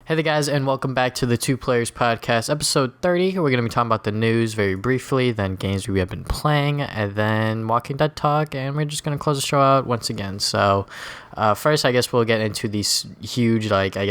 Hey there, guys, and welcome back to the Two Players Podcast, episode 30. We're going to be talking about the news very briefly, then games we have been playing, and then Walking Dead talk, and we're just going to close the show out once again. So, first, I guess we'll get into these huge,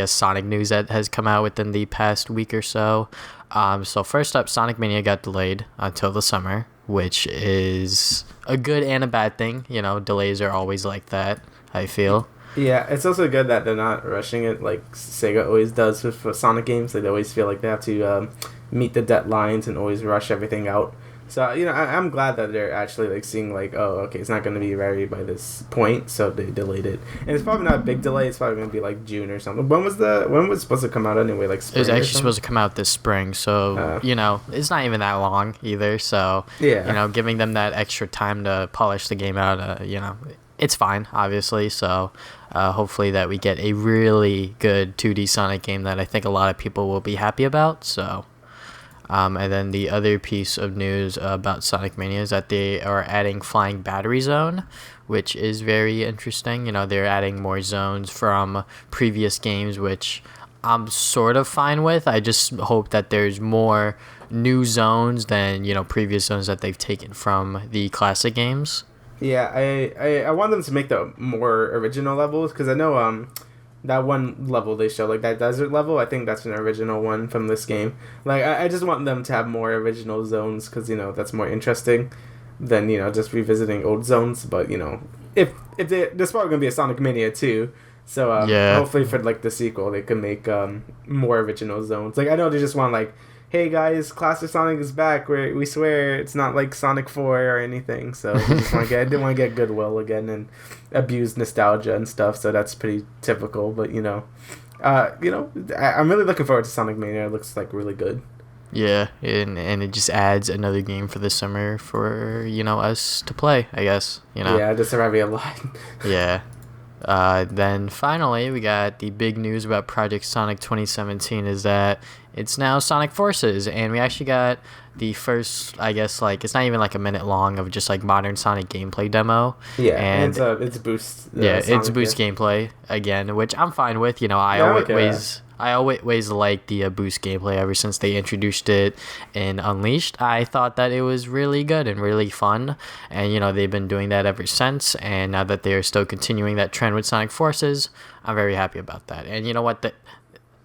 Sonic news that has come out within the past week or so. So first up, Sonic Mania got delayed until the summer, which is a good and a bad thing. You know, delays are always like that, I feel. Yeah, it's also good that they're not rushing it like Sega always does with Sonic games. They always feel like they have to meet the deadlines and always rush everything out. So, I'm glad that they're actually like seeing like, oh, okay, it's not going to be ready by this point, so they delayed it. And it's probably not a big delay. It's probably going to be like June or something. When was it supposed to come out anyway? Like spring? It was actually supposed to come out this spring, so it's not even that long either. So yeah, giving them that extra time to polish the game out, it's fine, obviously. So hopefully that we get a really good 2D Sonic game that I think a lot of people will be happy about. So. And then the other piece of news about Sonic Mania is that they are adding Flying Battery Zone, which is very interesting. You know, they're adding more zones from previous games, which I'm sort of fine with. I just hope that there's more new zones than, previous zones that they've taken from the classic games. Yeah, I want them to make the more original levels, because I know that one level they show, like that desert level, I think that's an original one from this game. Like, I just want them to have more original zones, because, that's more interesting than, just revisiting old zones. But, if there's probably going to be a Sonic Mania too, so hopefully for, like, the sequel, they can make more original zones. Like, I know they just want, like, hey guys, Classic Sonic is back, we swear it's not like Sonic 4 or anything, so they just didn't want to get goodwill again and abuse nostalgia and stuff, so that's pretty typical. But I'm really looking forward to Sonic Mania. It looks like really good. Yeah, and it just adds another game for the summer for us to play, I guess. Yeah, just to have a lot. Yeah. Then finally, we got the big news about Project Sonic 2017 is that it's now Sonic Forces, and we actually got the first, I guess, like, it's not even like a minute long of just like modern Sonic gameplay demo. Yeah, and it's Boost. It's Boost gameplay again, which I'm fine with. I always liked the Boost gameplay ever since they introduced it in Unleashed. I thought that it was really good and really fun, and they've been doing that ever since. And now that they are still continuing that trend with Sonic Forces, I'm very happy about that. And you know what?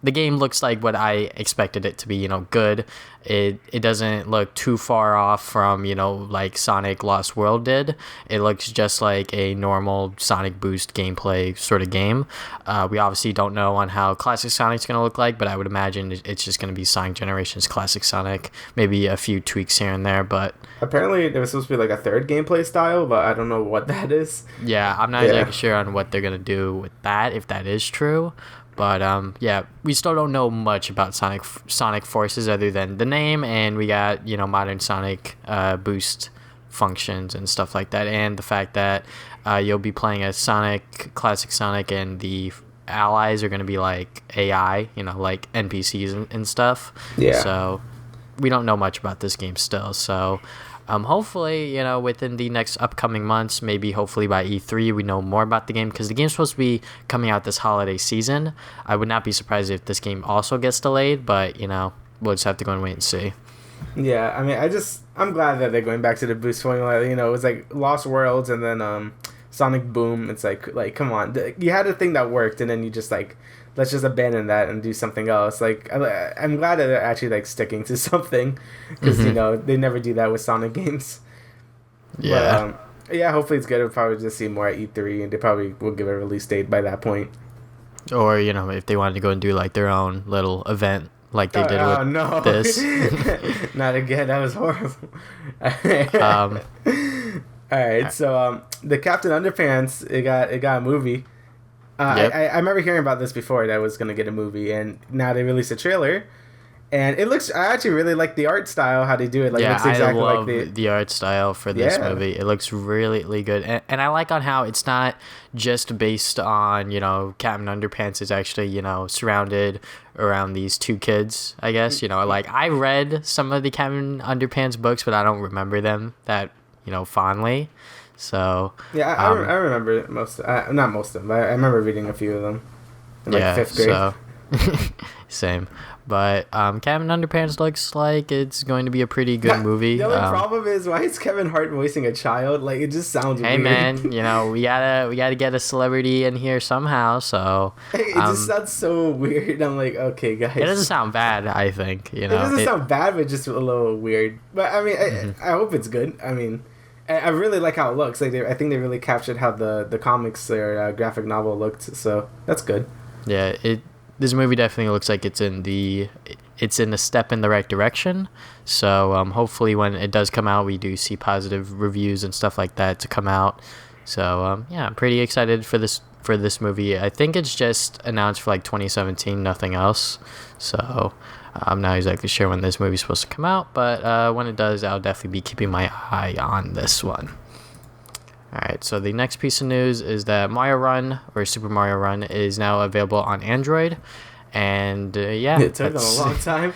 The game looks like what I expected it to be, good. It doesn't look too far off from, like Sonic Lost World did. It looks just like a normal Sonic Boost gameplay sort of game. We obviously don't know on how Classic Sonic's going to look like, but I would imagine it's just going to be Sonic Generations Classic Sonic. Maybe a few tweaks here and there, but... Apparently there was supposed to be like a third gameplay style, but I don't know what that is. Yeah, I'm not exactly sure on what they're going to do with that, if that is true. But, we still don't know much about Sonic Forces other than the name, and we got, modern Sonic Boost functions and stuff like that, and the fact that you'll be playing as Sonic, Classic Sonic, and the allies are going to be like AI, like NPCs and stuff. Yeah. So we don't know much about this game still, so... hopefully, within the next upcoming months, maybe hopefully by E3, we know more about the game, because the game's supposed to be coming out this holiday season. I would not be surprised if this game also gets delayed, but, we'll just have to go and wait and see. Yeah, I mean, I'm glad that they're going back to the Boost formula. It was like Lost Worlds and then Sonic Boom. It's like, come on. You had a thing that worked, and then you just like, let's just abandon that and do something else. Like, I'm glad that they're actually like sticking to something, because they never do that with Sonic games. Yeah. But, hopefully it's good. We'll probably just see more at E3, and they probably will give a release date by that point. Or if they wanted to go and do like their own little event like they did with this. Not again. That was horrible. All right. So the Captain Underpants, it got a movie. Yep. I remember hearing about this before, that was going to get a movie, and now they released a trailer, and it looks... I actually really like the art style, how they do it. Like, it looks exactly I love like the art style for this movie. It looks really, really good, and I like on how it's not just based on, Captain Underpants is actually, surrounded around these two kids, I guess. Like, I read some of the Captain Underpants books, but I don't remember them that, fondly. So yeah, I remember not most of them, but I remember reading a few of them in like fifth grade. So same. But Kevin Underpants looks like it's going to be a pretty good movie. The only problem is, why is Kevin Hart voicing a child? Like, it just sounds weird. Hey man, we gotta get a celebrity in here somehow. So it just sounds so weird. I'm like, okay, guys. It doesn't sound bad. I think it doesn't sound bad, but just a little weird. But I mean, I hope it's good. I mean, I really like how it looks. Like, I think they really captured how the comics or graphic novel looked. So that's good. Yeah, this movie definitely looks like it's in a step in the right direction. So hopefully when it does come out, we do see positive reviews and stuff like that to come out. So yeah, I'm pretty excited for this movie. I think it's just announced for like 2017, nothing else. So I'm not exactly sure when this movie's supposed to come out, but when it does, I'll definitely be keeping my eye on this one. Alright, so the next piece of news is that Mario Run, or Super Mario Run, is now available on Android. And yeah, it took them a long time.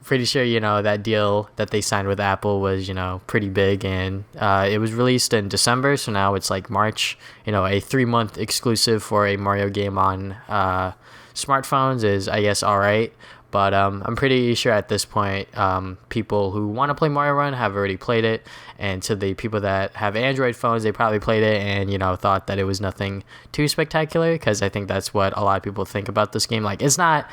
Pretty sure, that deal that they signed with Apple was, pretty big. And it was released in December, so now it's like March. A 3-month exclusive for a Mario game on smartphones is, I guess, alright. But I'm pretty sure at this point, people who want to play Mario Run have already played it. And to the people that have Android phones, they probably played it and, thought that it was nothing too spectacular. Because I think that's what a lot of people think about this game. Like, it's not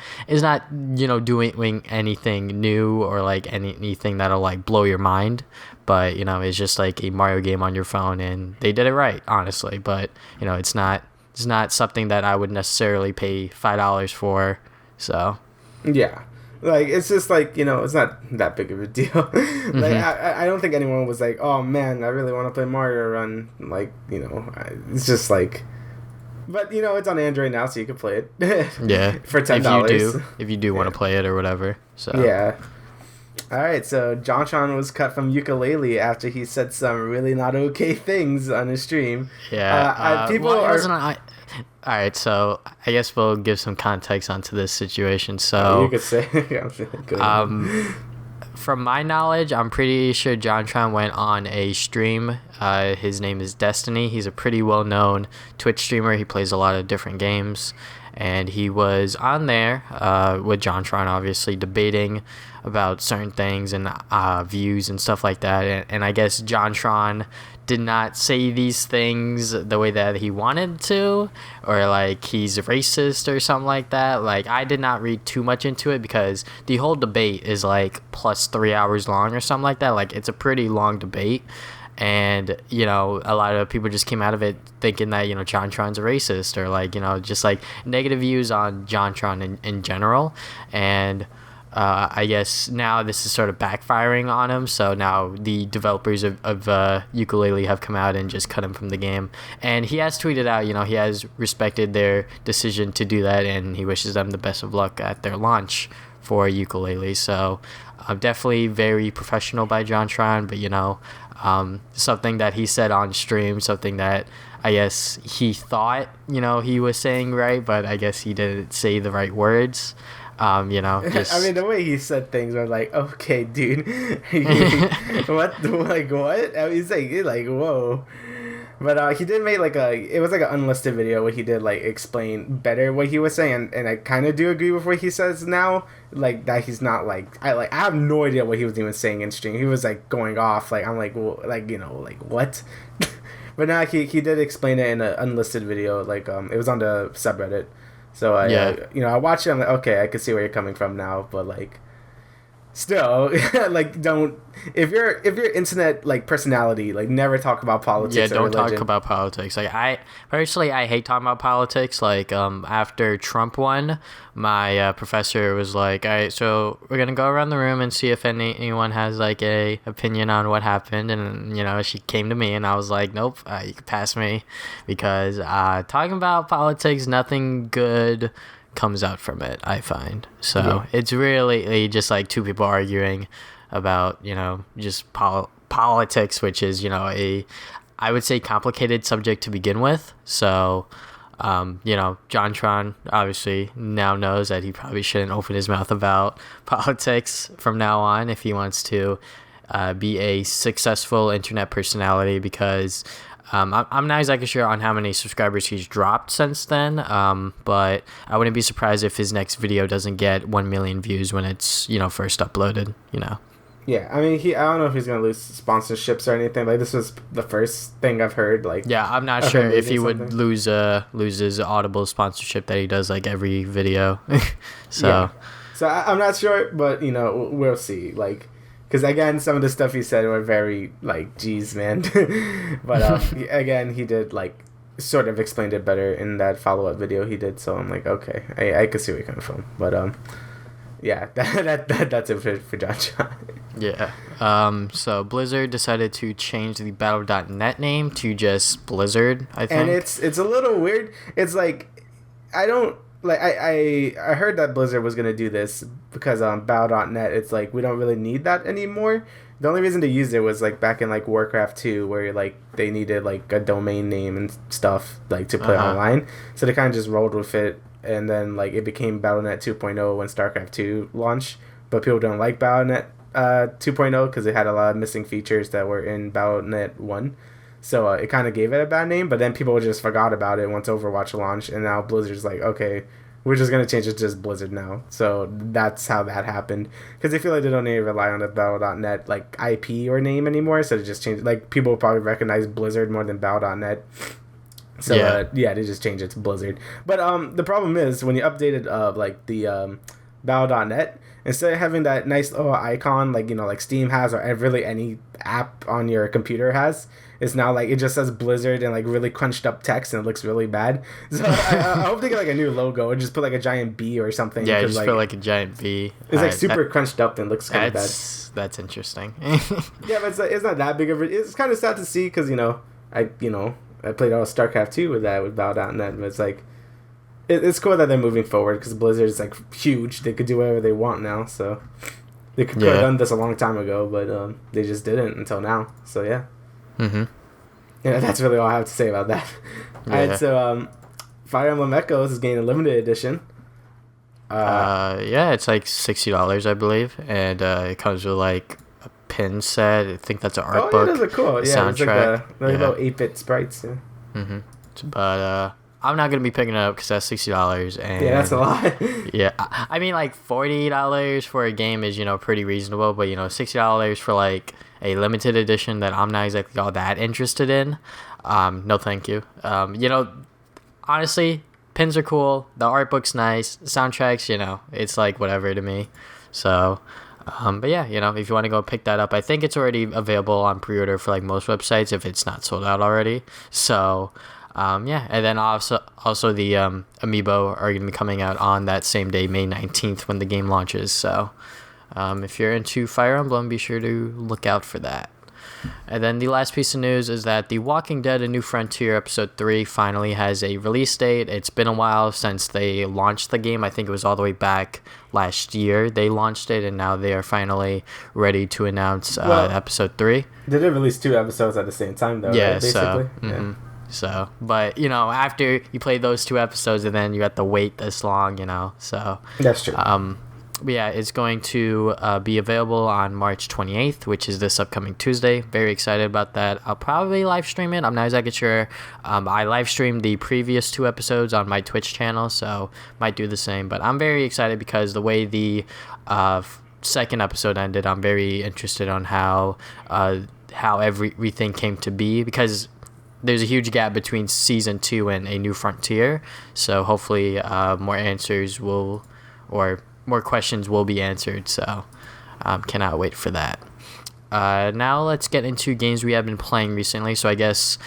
doing anything new or, like, anything that'll, like, blow your mind. But, it's just, like, a Mario game on your phone. And they did it right, honestly. But, it's not something that I would necessarily pay $5 for. So... yeah, like, it's just like, it's not that big of a deal. Like, I don't think anyone was like, oh man, I really want to play Mario Run. Like, it's just like, but it's on Android now, so you can play it. Yeah, for $10 if you do want to play it or whatever. So yeah. All right, so JonTron was cut from Yooka-Laylee after he said some really not okay things on his stream. Yeah, all right, so I guess we'll give some context onto this situation. So you could say, from my knowledge, I'm pretty sure JonTron went on a stream. His name is Destiny. He's a pretty well-known Twitch streamer. He plays a lot of different games, and he was on there with JonTron, obviously debating about certain things and views and stuff like that. And I guess JonTron did not say these things the way that he wanted to, or like he's racist or something like that. Like, I did not read too much into it because the whole debate is like plus 3 hours long or something like that. Like, it's a pretty long debate. And, a lot of people just came out of it thinking that, JonTron's a racist, or like, just like negative views on JonTron in general. And I guess now this is sort of backfiring on him. So now the developers of Yooka-Laylee have come out and just cut him from the game. And he has tweeted out, he has respected their decision to do that, and he wishes them the best of luck at their launch for Yooka-Laylee. So definitely very professional by JonTron, but something that he said on stream, something that I guess he thought, he was saying right, but I guess he didn't say the right words. Just... I mean, the way he said things were like, okay, dude, what? Like, what? I mean, he's like, whoa. But he did make it was like an unlisted video where he did like explain better what he was saying, and I kind of do agree with what he says now, like that he's not like I have no idea what he was even saying in stream. He was like going off, like I'm like, well, like like what? But now he did explain it in an unlisted video, like it was on the subreddit. So I watched it. I'm like, okay, I can see where you're coming from now, but like, still, like, don't if you're internet like personality, like, never talk about politics. Yeah, don't talk about politics. Like, I hate talking about politics. Like, after Trump won, my professor was like, all right, so we're gonna go around the room and see if anyone has like a opinion on what happened. And she came to me, and I was like, nope, you can pass me, because talking about politics, nothing good comes out from it, I find. So It's really just like two people arguing about just politics, which is I would say complicated subject to begin with. So JonTron obviously now knows that he probably shouldn't open his mouth about politics from now on if he wants to be a successful internet personality, because I'm not exactly sure on how many subscribers he's dropped since then, but I wouldn't be surprised if his next video doesn't get 1 million views when it's, first uploaded, Yeah, I mean, I don't know if he's going to lose sponsorships or anything. Like, this was the first thing I've heard. Like, yeah, I'm not sure if he would lose his Audible sponsorship that he does, like, every video. So, yeah. So I'm not sure, but, we'll see. Like, because, again, some of the stuff he said were very, like, geez, man. But, again, he did, like, sort of explained it better in that follow-up video he did. So I'm like, okay, I could see where you're coming from. But, yeah, that's it for John. Yeah. So Blizzard decided to change the Battle.net name to just Blizzard, I think. And it's a little weird. It's like, I don't like I heard that Blizzard was gonna do this because Battle.net, it's like we don't really need that anymore. The only reason to use it was like back in like Warcraft 2 where like they needed like a domain name and stuff like to play online. So they kind of just rolled with it, and then like it became Battle.net 2.0 when StarCraft 2 launched. But people don't like Battle.net 2.0 because it had a lot of missing features that were in Battle.net 1. So it kind of gave it a bad name, but then people just forgot about it once Overwatch launched, and now Blizzard's like, okay, we're just going to change it to just Blizzard now. So that's how that happened. Because they feel like they don't need to rely on the Battle.net like IP or name anymore, so they just changed. Like, people probably recognize Blizzard more than Battle.net. So they just changed it to Blizzard. But the problem is when you updated like the Battle.net, instead of having that nice little icon like Steam has or really any app on your computer has, it's now like it just says Blizzard and like really crunched up text, and it looks really bad. So I hope they get like a new logo and just put like a giant B or something. Yeah, just put like a giant V. It's like super crunched up and looks kind of bad. That's interesting. Yeah, but it's not that big of a. It's kind of sad to see because I played all StarCraft 2 with Battle.net, but it's like. It's cool that they're moving forward because Blizzard's like huge. They could do whatever they want now, so they could have done this a long time ago, but they just didn't until now. So yeah, that's really all I have to say about that. Yeah. All right, so Fire Emblem Echoes is getting a limited edition. It's like $60, I believe, and it comes with like a pin set. I think that's an art book. Oh, yeah, those are cool. Yeah, soundtrack. It's like little 8-bit sprites. Yeah. But I'm not gonna be picking it up because that's $60, and yeah, that's a lot. Yeah, I mean, like $40 for a game is pretty reasonable, but $60 for like a limited edition that I'm not exactly all that interested in. No, thank you. Honestly, pins are cool. The art book's nice. Soundtracks, it's like whatever to me. So. But yeah, if you want to go pick that up, I think it's already available on pre-order for like most websites if it's not sold out already. So. And then also the amiibo are going to be coming out on that same day, May 19th, when the game launches. So if you're into Fire Emblem, be sure to look out for that. And then the last piece of news is that The Walking Dead: A New Frontier Episode 3 finally has a release date. It's been a while since they launched the game. I think it was all the way back last year they launched it, and now they are finally ready to announce Episode 3. They did release 2 episodes at the same time, though, yeah, right? Basically? Yeah. So, but, after you play those 2 episodes and then you have to wait this long, so. That's true. But yeah, it's going to be available on March 28th, which is this upcoming Tuesday. Very excited about that. I'll probably live stream it. I'm not exactly sure. I live streamed the previous 2 episodes on my Twitch channel, so might do the same. But I'm very excited because the way the second episode ended, I'm very interested on how everything came to be, because there's a huge gap between season 2 and A New Frontier. So hopefully more questions will be answered, so cannot wait for that. Now let's get into games we have been playing recently. So I guess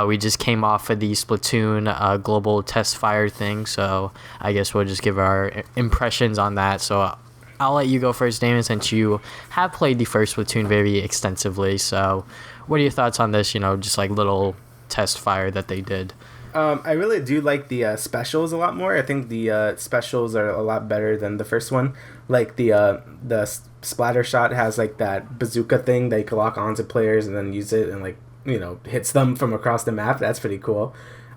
we just came off of the Splatoon global Testfire thing, so I guess we'll just give our impressions on that. So I'll let you go first, Damian, since you have played the first Splatoon very extensively. So what are your thoughts on this, just like little Testfire that they did? I really do like the specials a lot more. I think the specials are a lot better than the first one. Like the splatter shot has like that bazooka thing that you can lock onto players and then use it and like hits them from across the map. That's pretty cool.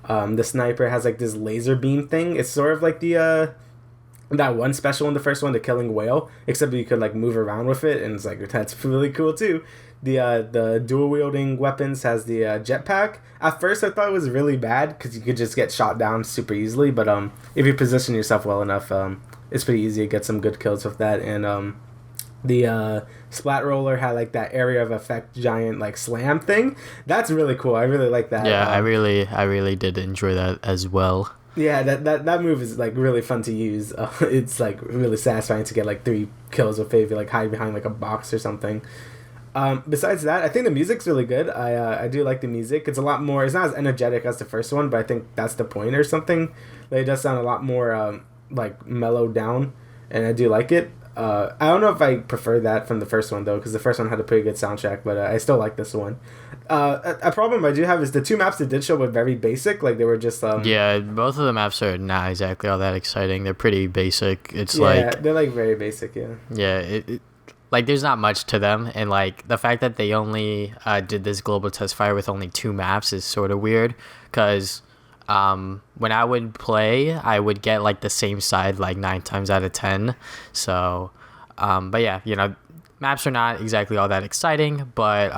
The sniper has like this laser beam thing. It's sort of like the that one special in the first one, the killing whale, except you could like move around with it, and it's like that's really cool too. the dual wielding weapons has the jetpack. At first, I thought it was really bad because you could just get shot down super easily. But if you position yourself well enough, it's pretty easy to get some good kills with that. And the splat roller had like that area of effect giant like slam thing. That's really cool. I really like that. Yeah, I really did enjoy that as well. Yeah, that move is like really fun to use. It's like really satisfying to get like 3 kills with it if you like hide behind like a box or something. Besides that, I think the music's really good. I do like the music. It's a lot more. It's not as energetic as the first one, but I think that's the point or something. Like, it does sound a lot more like mellowed down, and I do like it. I don't know if I prefer that from the first one though, because the first one had a pretty good soundtrack, but I still like this one. A problem I do have is the 2 maps that did show were very basic. Like they were just yeah, both of the maps are not exactly all that exciting. They're pretty basic. It's they're like very basic. Yeah. It like there's not much to them, and like the fact that they only did this global Testfire with only 2 maps is sort of weird, because when I would play, I would get like the same side like 9 times out of 10. So but yeah, maps are not exactly all that exciting, but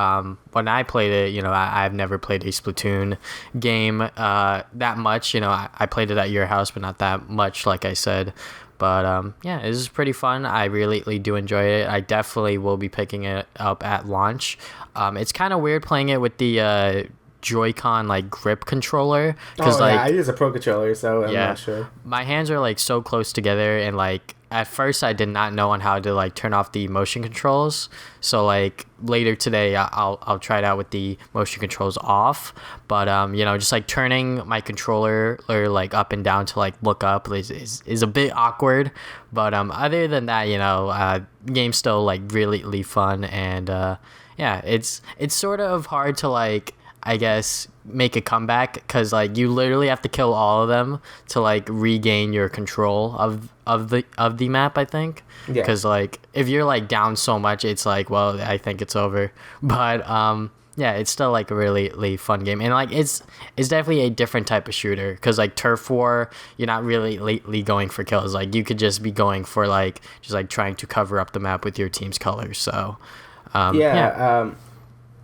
when I played it, I've never played a Splatoon game that much. I played it at your house, but not that much, like I said. But yeah, this is pretty fun. I really do enjoy it. I definitely will be picking it up at launch. It's kind of weird playing it with the Joy-Con like grip controller, because I use a Pro controller, so I'm not sure. My hands are like so close together, and like at first I did not know on how to like turn off the motion controls. So like later today I'll try it out with the motion controls off. But just like turning my controller or like up and down to like look up is a bit awkward. But other than that, game's still like really fun, and yeah, it's sort of hard to like, I guess, make a comeback, because like you literally have to kill all of them to like regain your control of the map, I think. Because like if you're like down so much, it's like, well, I think it's over. But yeah, it's still like a really fun game, and like it's definitely a different type of shooter, because like Turf War, you're not really lately going for kills. Like you could just be going for like just like trying to cover up the map with your team's colors. So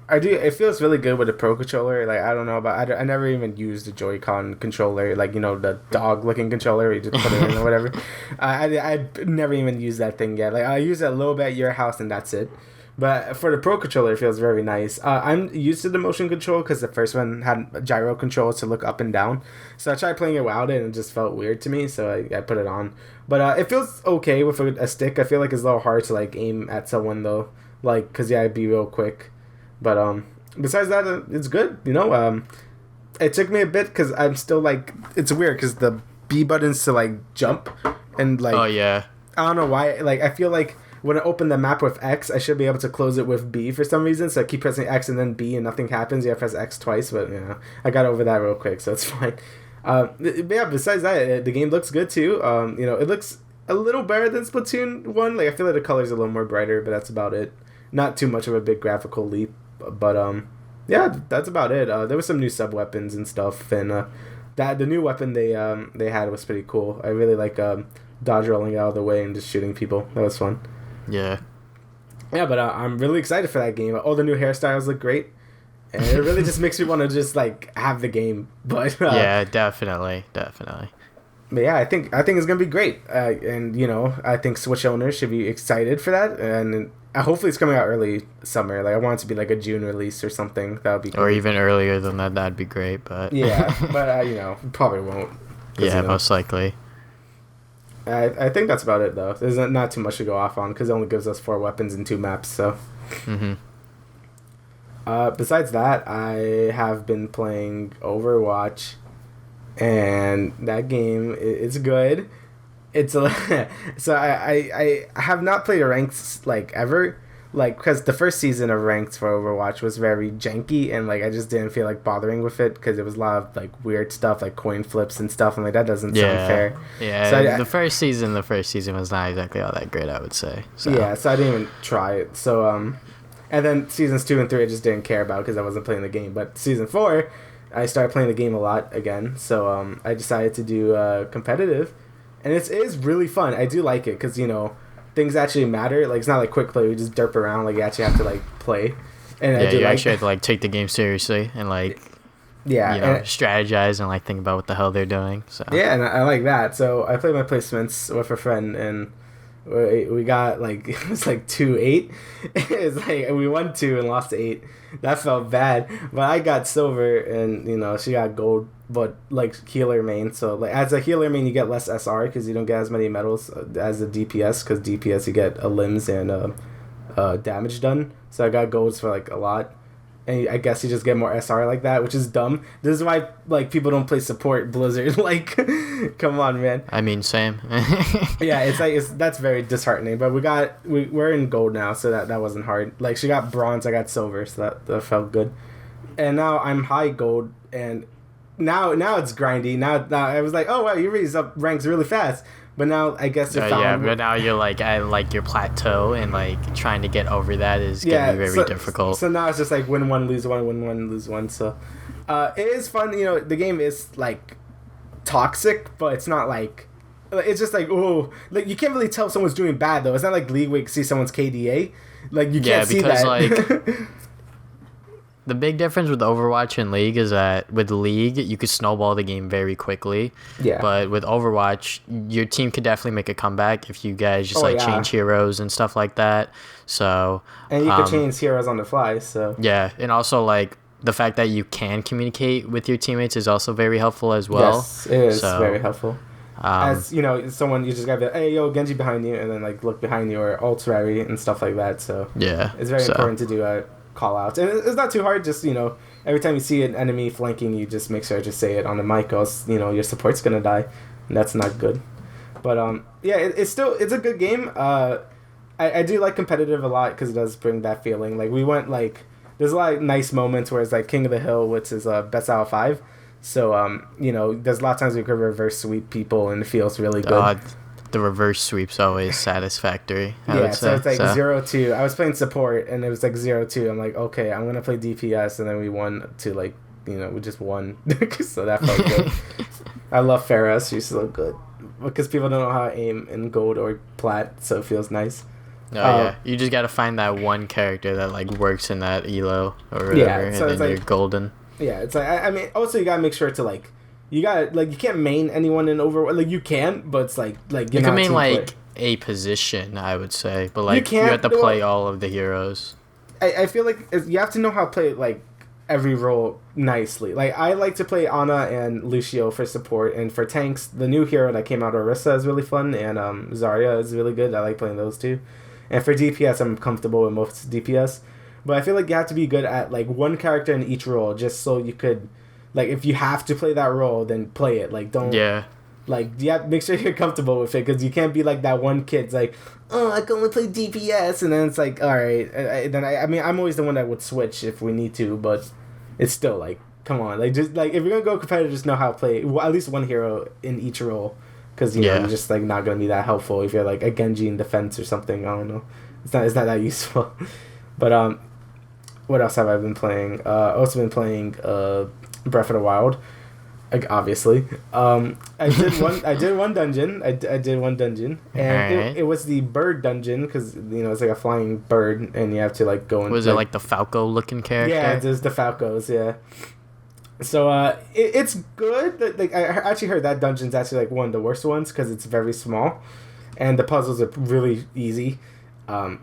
I do. It feels really good with a Pro controller. Like I don't know about. I never even used the Joy-Con controller. Like the dog-looking controller where you just put it in or whatever. I never even used that thing yet. Like I use it a little bit at your house and that's it. But for the Pro controller, it feels very nice. I'm used to the motion control because the first one had gyro controls to look up and down. So I tried playing it without it and it just felt weird to me. So I put it on. But it feels okay with a stick. I feel like it's a little hard to like aim at someone though. Like because it'd be real quick. But besides that, it's good. It took me a bit because I'm still like, it's weird because the B buttons to like jump and like, oh yeah, I don't know why. Like I feel like when I open the map with X, I should be able to close it with B for some reason. So I keep pressing X and then B and nothing happens. You have to press X twice, but I got over that real quick, so it's fine. But yeah, besides that, the game looks good too. It looks a little better than Splatoon 1. Like I feel like the colors are a little more brighter, but that's about it. Not too much of a big graphical leap. But yeah, that's about it. There was some new sub weapons and stuff, and the new weapon they had was pretty cool. I really like dodge rolling out of the way and just shooting people. That was fun. Yeah, but I'm really excited for that game. All the new hairstyles look great, and it really just makes me want to just like have the game. But yeah, definitely. But yeah, I think it's gonna be great, and I think Switch owners should be excited for that, and hopefully it's coming out early summer. Like I want it to be like a June release or something. That would be great. Or even earlier than that. That'd be great. But yeah, but probably won't. Yeah, most likely. I think that's about it though. There's not too much to go off on because it only gives us 4 weapons and 2 maps. So. Besides that, I have been playing Overwatch. And that game is good. It's so I have not played a ranked like ever, like because the first season of ranked for Overwatch was very janky and like I just didn't feel like bothering with it because it was a lot of like weird stuff like coin flips and stuff and like that doesn't sound fair. Yeah, so the first season was not exactly all that great, I would say. So. Yeah, so I didn't even try it. So and then seasons 2 and 3 I just didn't care about because I wasn't playing the game. But season 4. I started playing the game a lot again, so I decided to do competitive, and it is really fun. I do like it because things actually matter. Like it's not like quick play; we just derp around. Like you actually have to like play, And yeah, you actually have to like take the game seriously and like strategize and like think about what the hell they're doing. So yeah, and I like that. So I played my placements with a friend, and we got like it was like 2-8. It's like we won 2 and lost 8. That felt bad, but I got silver, and she got gold. But like healer main, so like as a healer main, you get less SR because you don't get as many medals as a DPS. Because DPS you get a limbs and damage done. So I got golds for like a lot. And I guess you just get more SR like that, which is dumb. This is why like people don't play support Blizzard. Like, come on, man. I mean, same. Yeah, it's like that's very disheartening. But we're in gold now, so that wasn't hard. Like she got bronze, I got silver, so that felt good. And now I'm high gold, and now it's grindy. Now I was like, oh wow, you raised up ranks really fast. But now I guess but now you're like at like your plateau, and like trying to get over that is gonna be very difficult. So now it's just like win one, lose one, win one, lose one. So it is fun. The game is like toxic, but it's not like it's just like like you can't really tell if someone's doing bad though. It's not like League where you can see someone's KDA. Like you can't see that. Like the big difference with Overwatch and League is that with League, you could snowball the game very quickly. Yeah. But with Overwatch, your team could definitely make a comeback if you guys just change heroes and stuff like that. So and you could change heroes on the fly. So yeah, and also like the fact that you can communicate with your teammates is also very helpful as well. Yes, it is very helpful. As someone you just gotta be like, hey yo, Genji behind you, and then like look behind you or ult rally and stuff like that. So yeah, it's very important to do call outs, and it's not too hard. Just every time you see an enemy flanking, you just make sure to say it on the mic, else your support's gonna die, and that's not good. But it's a good game. I do like competitive a lot because it does bring that feeling. Like we went like there's a lot of nice moments where it's like King of the Hill, which is best out of 5. So there's a lot of times we could reverse sweep people and it feels really good. The reverse sweep's always satisfactory. So it's like 0-2. I was playing support and it was like 0-2. I'm like, okay, I'm gonna play DPS, and then we won to like we just won. So that felt good. I love Pharah. She's so good because people don't know how to aim in gold or plat, so it feels nice. Yeah, you just gotta find that one character that like works in that elo or whatever, so and then you're golden. Yeah, it's like I mean, also you gotta make sure to like. You gotta you can't main anyone in Overwatch. Like you can, but it's like you can main like a position, I would say, but like you have to play all of the heroes. I feel like you have to know how to play like every role nicely. Like I like to play Ana and Lucio for support, and for tanks, the new hero that came out, Orisa, is really fun, and Zarya is really good. I like playing those two. And for DPS, I'm comfortable with most DPS, but I feel like you have to be good at like one character in each role, just so you could. Like, if you have to play that role, then play it. Like, don't... Yeah. Like, you have to make sure you're comfortable with it, because you can't be like that one kid's like, oh, I can only play DPS, and then it's like, alright. I mean, I'm always the one that would switch if we need to, but it's still like, come on. Like, just, like, if you're gonna go competitive, just know how to play at least one hero in each role, because, you know, you're just, like, not gonna be that helpful if you're, like, a Genji in defense or something. I don't know. It's not that useful. But, what else have I been playing? Also been playing, Breath of the Wild, like obviously. I did one dungeon. I did one dungeon, and it was the bird dungeon because it's like a flying bird, and you have to like go and. Was it like the Falco looking character? Yeah, there's the Falcos. Yeah. So it's good. Like I actually heard that dungeon's actually like one of the worst ones because it's very small, and the puzzles are really easy, and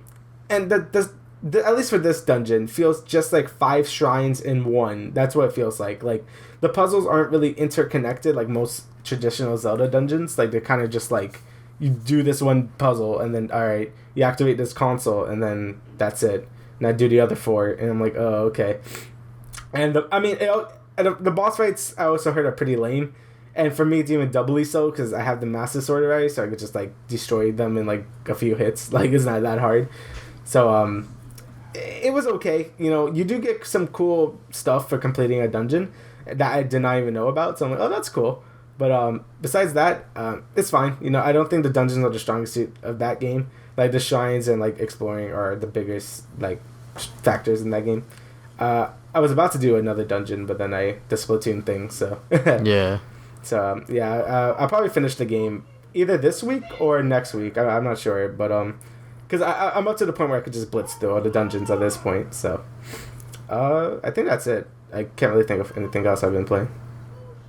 at least for this dungeon, feels just like 5 shrines in one. That's what it feels like. Like, the puzzles aren't really interconnected like most traditional Zelda dungeons. Like, they're kind of just like, you do this one puzzle, and then, alright, you activate this console, and then that's it. And I do the other 4, and I'm like, oh, okay. And, the boss fights, I also heard, are pretty lame. And for me, it's even doubly so, because I have the Master Sword already, so I could just, like, destroy them in, like, a few hits. Like, it's not that hard. So, it was okay. You do get some cool stuff for completing a dungeon that I did not even know about. So I'm like, oh, that's cool. But besides that, it's fine. I don't think the dungeons are the strongest suit of that game. Like the shrines and like exploring are the biggest like factors in that game. I was about to do another dungeon, but then the Splatoon thing. So yeah. So I'll probably finish the game either this week or next week. I'm not sure, but because I'm up to the point where I could just blitz through all the dungeons at this point. So, I think that's it. I can't really think of anything else I've been playing.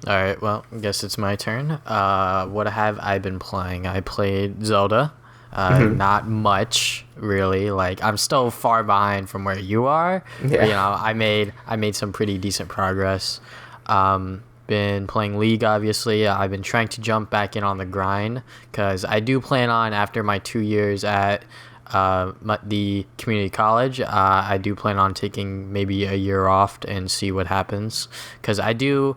All right, well, I guess it's my turn. What have I been playing? I played Zelda. Not much, really. Like, I'm still far behind from where you are. Yeah. You know, I made some pretty decent progress. Been playing League, obviously. I've been trying to jump back in on the grind, because I do plan on, after my 2 years at the community college, I do plan on taking maybe a year off and see what happens, because I do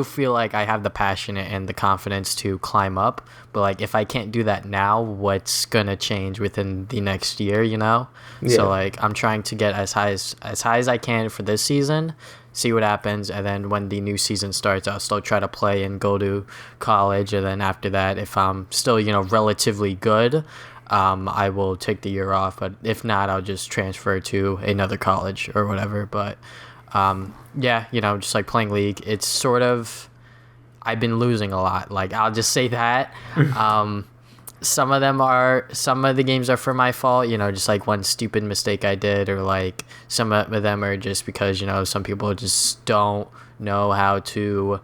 feel like I have the passion and the confidence to climb up, but like if I can't do that now, what's gonna change within the next year, you know? Yeah. So like I'm trying to get as high as I can for this season, see what happens, and then when the new season starts, I'll still try to play and go to college, and then after that, if I'm still, you know, relatively good, I will take the year off, but if not, I'll just transfer to another college or whatever. But yeah, you know, just like playing League, it's sort of, I've been losing a lot. Like, I'll just say that. Some of the games are for my fault, you know, just like one stupid mistake I did, or like some of them are just because, you know, some people just don't know how to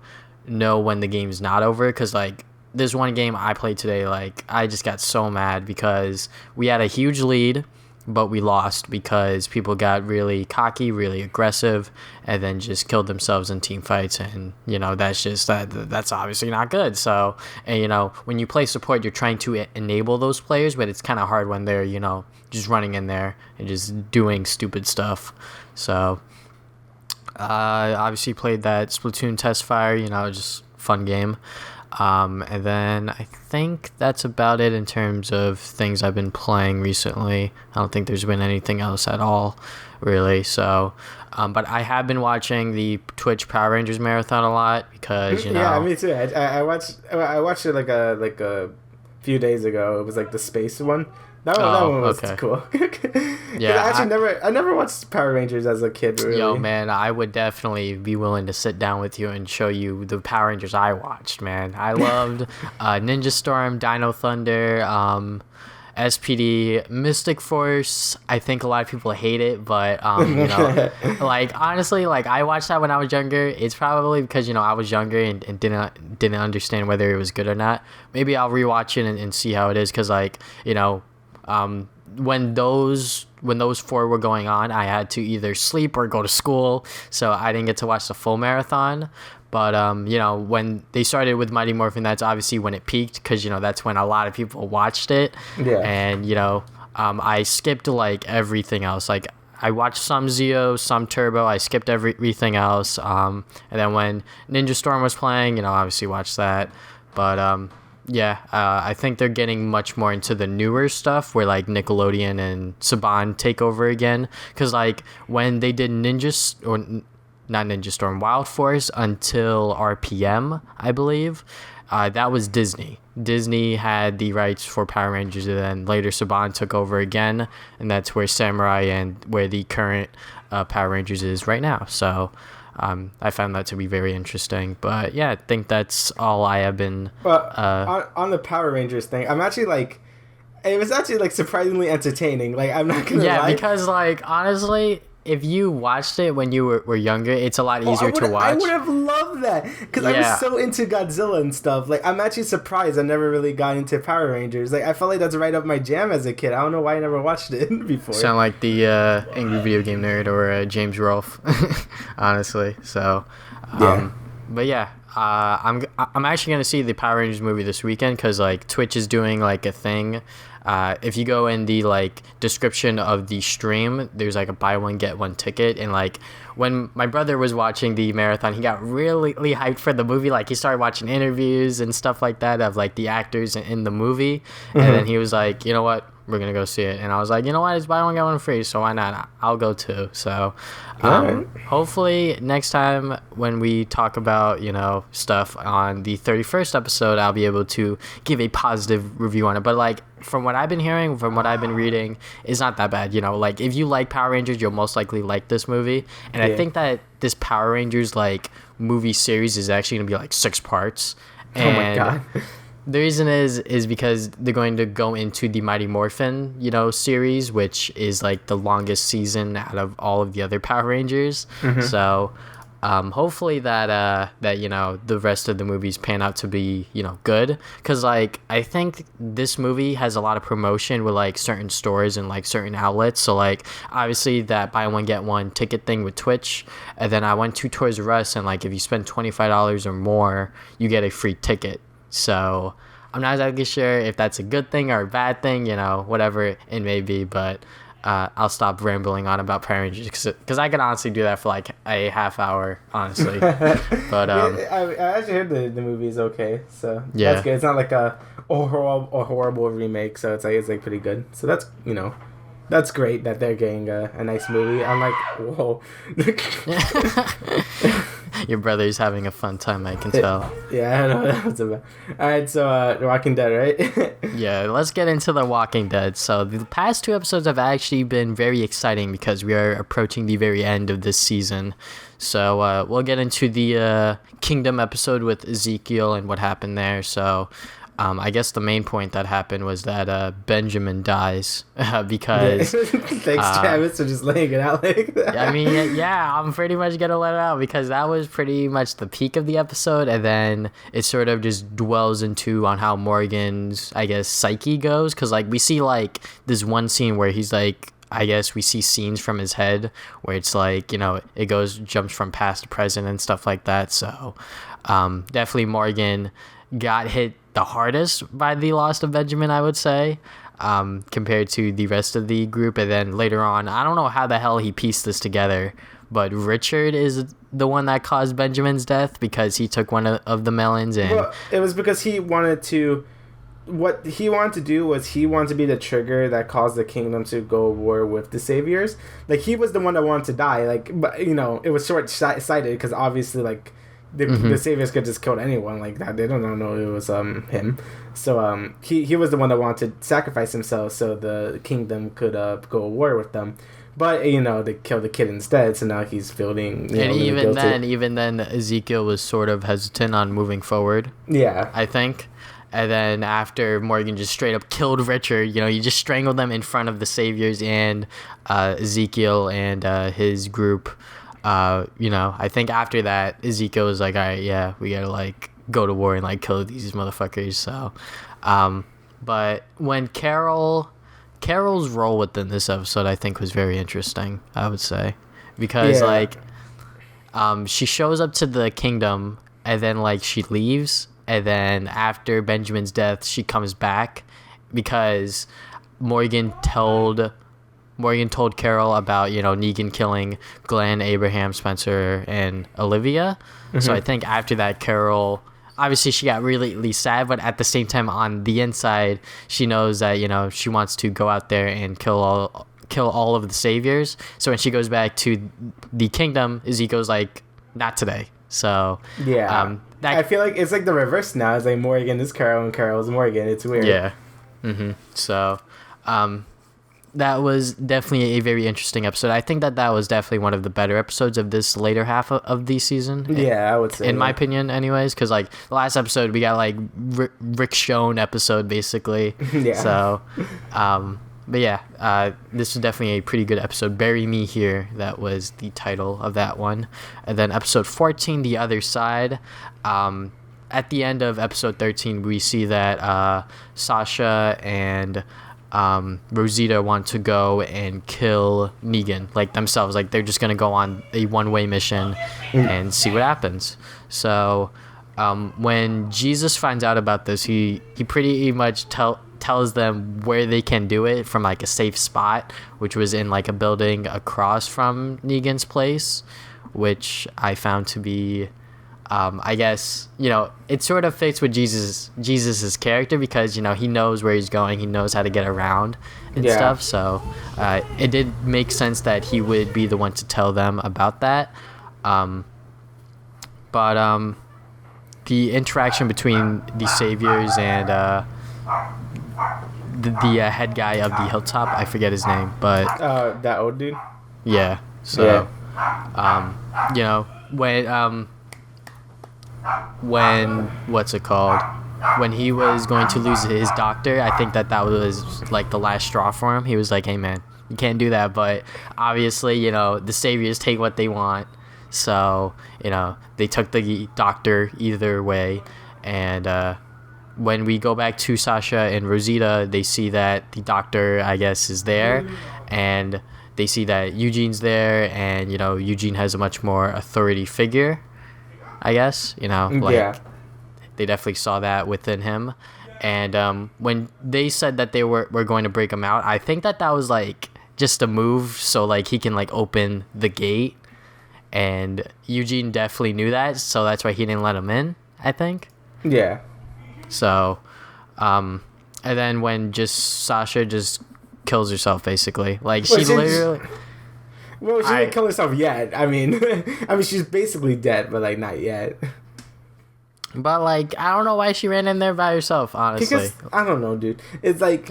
know when the game's not over. Because like this one game I played today, like I just got so mad because we had a huge lead, but we lost because people got really cocky, really aggressive, and then just killed themselves in team fights. And, you know, that's obviously not good. So, and, you know, when you play support, you're trying to enable those players, but it's kind of hard when they're, you know, just running in there and just doing stupid stuff. So, obviously played that Splatoon Testfire, you know, just fun game. And then I think that's about it in terms of things I've been playing recently. I don't think there's been anything else at all, really. So, but I have been watching the Twitch Power Rangers marathon a lot because, you know. Yeah, me too. I watched it like a few days ago. It was like the space one. That one was okay. Cool. Yeah, I never watched Power Rangers as a kid, really. Yo, man, I would definitely be willing to sit down with you and show you the Power Rangers I watched, man. I loved Ninja Storm, Dino Thunder, SPD, Mystic Force. I think a lot of people hate it, but you know, like honestly, like I watched that when I was younger. It's probably because, you know, I was younger and didn't understand whether it was good or not. Maybe I'll rewatch it and see how it is, because, like, you know, when those 4 were going on, I had to either sleep or go to school, so I didn't get to watch the full marathon. But you know, when they started with Mighty Morphin, that's obviously when it peaked, because, you know, that's when a lot of people watched it. Yeah. And, you know, I skipped like everything else. Like, I watched some Zeo, some Turbo. I skipped everything else. And then when Ninja Storm was playing, you know, obviously watched that. But yeah, I think they're getting much more into the newer stuff where like Nickelodeon and Saban take over again. Because like when they did not Ninja Storm, Wild Force until RPM, I believe, that was Disney. Disney had the rights for Power Rangers, and then later Saban took over again, and that's where Samurai and where the current Power Rangers is right now. So I found that to be very interesting. But yeah, I think that's all I have been. On the Power Rangers thing, I'm actually like, it was actually like surprisingly entertaining. Like, I'm not gonna lie. Yeah, because like honestly, if you watched it when you were younger, it's a lot easier to watch. I would have loved that, because I was so into Godzilla and stuff. Like, I'm actually surprised I never really got into Power Rangers. Like, I felt like that's right up my jam as a kid. I don't know why I never watched it before. Sound like the angry video game nerd or James Rolfe, honestly. So, yeah. But yeah, I'm actually gonna see the Power Rangers movie this weekend, because like Twitch is doing like a thing. If you go in the like description of the stream, there's like a buy one get one ticket, and like when my brother was watching the marathon, he got really hyped for the movie. Like, he started watching interviews and stuff like that of like the actors in the movie, and then he was like, you know what, we're gonna go see it. And I was like, you know what, it's buy one get one free, so why not? I'll go too. So hopefully next time when we talk about, you know, stuff on the 31st episode, I'll be able to give a positive review on it. But like, from what I've been hearing, from what I've been reading, it's not that bad. You know, like if you like Power Rangers, you'll most likely like this movie. And I think that this Power Rangers like movie series is actually gonna be like 6 parts. And oh my god. The reason is because they're going to go into the Mighty Morphin, series, which is like the longest season out of all of the other Power Rangers. So hopefully that the rest of the movies pan out to be good, because like I think this movie has a lot of promotion with like certain stores and like certain outlets. So like obviously that buy one get one ticket thing with Twitch, and then I went to Toys R Us, and like if you spend $25 or more you get a free ticket. So I'm not exactly sure if that's a good thing or a bad thing, whatever it may be, but I'll stop rambling on about Power Rangers, because I can honestly do that for like a half hour, honestly. But I actually heard the movie is okay, so that's good. It's not like a horrible remake, so it's like pretty good. So that's great that they're getting a nice movie. I'm like, whoa. Your brother's having a fun time, I can tell. Yeah, I know what that was about. Alright, so Walking Dead, right? Yeah, let's get into The Walking Dead. So the past 2 episodes have actually been very exciting because we are approaching the very end of this season. So we'll get into the Kingdom episode with Ezekiel and what happened there. So I guess the main point that happened was that Benjamin dies because... Thanks, Travis, for just laying it out like that. I mean, yeah, I'm pretty much going to let it out because that was pretty much the peak of the episode, and then it sort of just dwells into on how Morgan's, I guess, psyche goes, because like we see like this one scene where he's like, I guess we see scenes from his head where it's like, it jumps from past to present and stuff like that. So definitely Morgan got hit the hardest by the loss of Benjamin, I would say, compared to the rest of the group. And then later on, I don't know how the hell he pieced this together, but Richard is the one that caused Benjamin's death because he took one of the melons. And well, it was because what he wanted to do was he wanted to be the trigger that caused the kingdom to go war with the saviors. Like, he was the one that wanted to die. Like, but it was short-sighted because obviously, like, the saviors could just kill anyone like that. They don't know it was him. So he was the one that wanted to sacrifice himself so the kingdom could go to war with them. But they killed the kid instead, so now he's feeling. And even then, Ezekiel was sort of hesitant on moving forward. Yeah, I think. And then after Morgan just straight up killed Richard, he just strangled them in front of the saviors and Ezekiel and his group. I think after that, Ezekiel was like, all right, yeah, we gotta like go to war and like kill these motherfuckers. So, but when Carol's role within this episode, I think was very interesting, I would say, because she shows up to the kingdom and then like she leaves, and then after Benjamin's death, she comes back because Morgan told Carol about, Negan killing Glenn, Abraham, Spencer, and Olivia. So I think after that, Carol, obviously she got really sad, but at the same time on the inside, she knows that, she wants to go out there and kill all of the saviors. So when she goes back to the kingdom, Ezekiel's like, not today. So yeah, I feel like it's like the reverse now. It's like Morgan is Carol and Carol's Morgan. It's weird. Yeah. So that was definitely a very interesting episode. I think that was definitely one of the better episodes of this later half of the season. Yeah, I would say. In my opinion, anyways, because like the last episode, we got like Rick Schoen episode, basically. Yeah. So, but yeah, this was definitely a pretty good episode. Bury Me Here, that was the title of that one. And then episode 14, The Other Side. At the end of episode 13, we see that Sasha and Rosita want to go and kill Negan, like themselves. Like they're just gonna go on a one-way mission and see what happens. So when Jesus finds out about this, he pretty much tells them where they can do it from like a safe spot, which was in like a building across from Negan's place, which I found to be I guess, it sort of fits with Jesus's character because, he knows where he's going. He knows how to get around and stuff. So it did make sense that he would be the one to tell them about that. But the interaction between the saviors and the head guy of the hilltop, I forget his name, but that old dude. Yeah. So, when what's it called? when he was going to lose his doctor, I think that was like the last straw for him. He was like, hey man, you can't do that. But obviously, you know, the saviors take what they want. So, you know, they took the doctor either way. And when we go back to Sasha and Rosita, they see that the doctor, I guess, is there. And they see that Eugene's there. And, you know, Eugene has a much more authority figure, I guess. You know, like, they definitely saw that within him. And when they said that they were going to break him out, I think that was, like, just a move so, like, he can, like, open the gate. And Eugene definitely knew that, so that's why he didn't let him in, I think. Yeah. So, and then when Sasha just kills herself, basically. Like, she literally... Well, she didn't kill herself yet. I mean, she's basically dead, but, like, not yet. But, like, I don't know why she ran in there by herself, honestly. Because, I don't know, dude. It's like...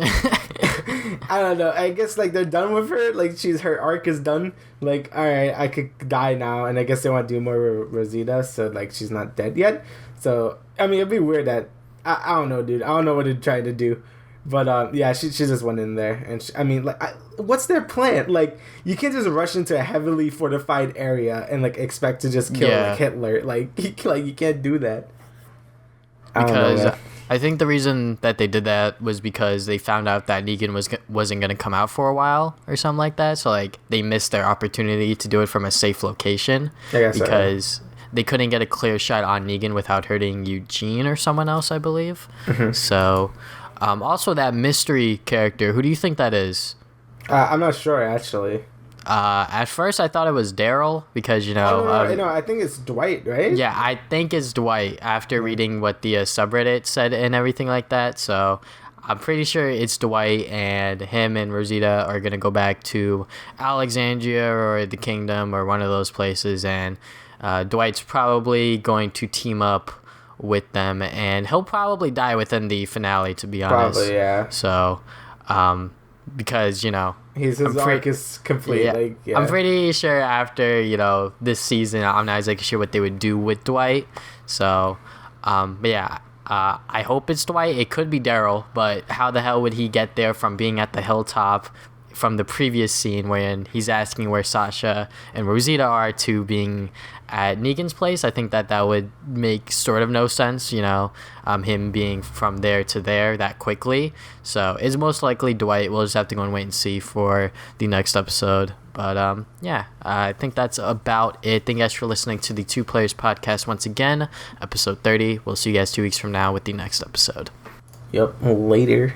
I don't know. I guess, like, they're done with her. Like, her arc is done. Like, alright, I could die now. And I guess they want to do more with Rosita, so, like, she's not dead yet. So, I mean, it'd be weird that... I don't know, dude. I don't know what they're trying to do. But, yeah, she just went in there. And, I mean, like, what's their plan? Like, you can't just rush into a heavily fortified area and, like, expect to just kill, like, Hitler. Like, you can't do that. Because I think the reason that they did that was because they found out that Negan wasn't going to come out for a while or something like that. So, like, they missed their opportunity to do it from a safe location. I guess because they couldn't get a clear shot on Negan without hurting Eugene or someone else, I believe. Mm-hmm. So, also that mystery character, who do you think that is? I'm not sure, actually. At first I thought it was Daryl because, you know... No, I think it's Dwight, right? Yeah, I think it's Dwight after reading what the subreddit said and everything like that. So I'm pretty sure it's Dwight, and him and Rosita are going to go back to Alexandria or the Kingdom or one of those places. And Dwight's probably going to team up with them, and he'll probably die within the finale, to be honest. Probably, yeah. So, because, you know... His arc is complete. Yeah, like, yeah. I'm pretty sure after, you know, this season, I'm not exactly sure what they would do with Dwight. So, but yeah, I hope it's Dwight. It could be Daryl, but how the hell would he get there from being at the hilltop from the previous scene when he's asking where Sasha and Rosita are to being at Negan's place? I think that would make sort of no sense, you know, him being from there to there that quickly. So it's most likely Dwight. We'll just have to go and wait and see for the next episode. But yeah, I think that's about it. Thank you guys for listening to the Two Players Podcast once again, episode 30. We'll see you guys 2 weeks from now with the next episode. Yep, later.